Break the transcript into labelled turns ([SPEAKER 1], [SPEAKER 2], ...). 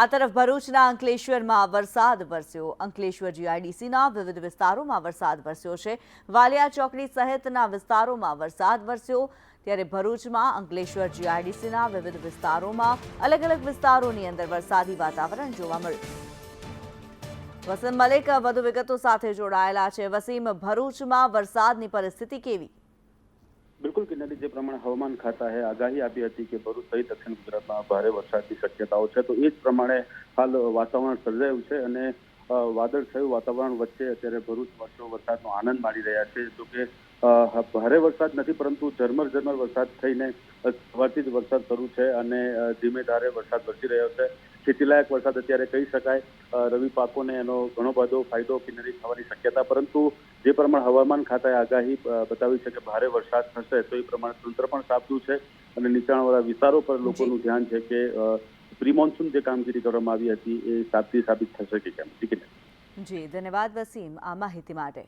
[SPEAKER 1] આ તરફ ભરૂચના અંકલેશ્વરમાં વરસાદ વરસ્યો। અંકલેશ્વર જીઆઈડીસીના વિવિધ વિસ્તારોમાં વરસાદ વરસ્યો છે। વાલિયા ચોકડી સહિતના વિસ્તારોમાં વરસાદ વરસ્યો, ત્યારે ભરૂચમાં અંકલેશ્વર જીઆઈડીસીના વિવિધ વિસ્તારોમાં અલગ અલગ વિસ્તારોની અંદર વરસાદી વાતાવરણ જોવા મળ્યું। વસીમ મલિક વધુ વિગતો સાથે જોડાયેલા છે। વસીમ, ભરૂચમાં વરસાદની પરિસ્થિતિ કેવી?
[SPEAKER 2] બિલકુલ કિન્નરી, જે પ્રમાણે હવામાન ખાતાએ આગાહી આપી હતી કે ભરૂચ સહિત દક્ષિણ ગુજરાતમાં ભારે વરસાદની શક્યતાઓ છે, તો એ જ પ્રમાણે હાલ વાતાવરણ સર્જાયું છે અને વાદળછાયું વાતાવરણ વચ્ચે અત્યારે ભરૂચવાસીઓ વરસાદનો આનંદ માણી રહ્યા છે। જોકે ભારે વરસાદ નથી, પરંતુ ઝરમર વરસાદ થઈને સવારથી જ વરસાદ શરૂ છે અને ધીમે ધારે વરસાદ વરસી રહ્યો છે। ખેતીલાયક વરસાદ અત્યારે કહી શકાય। રવિ પાકોને એનો ઘણો બધો ફાયદો કિન્નરી થવાની શક્યતા, પરંતુ જે પ્રમાણે હવામાન ખાતાએ આગાહી બતાવી છે કે ભારે વરસાદ થશે, તો એ પ્રમાણે તંત્ર પણ સાબદું છે અને નીચાણવાળા વિસ્તારો પર લોકોનું ધ્યાન છે કે પ્રી મોન્સૂન જે કામગીરી કરવામાં આવી હતી એ સાબિત થશે કે કેમ।
[SPEAKER 1] જી, ધન્યવાદ વસીમ આ માહિતી માટે।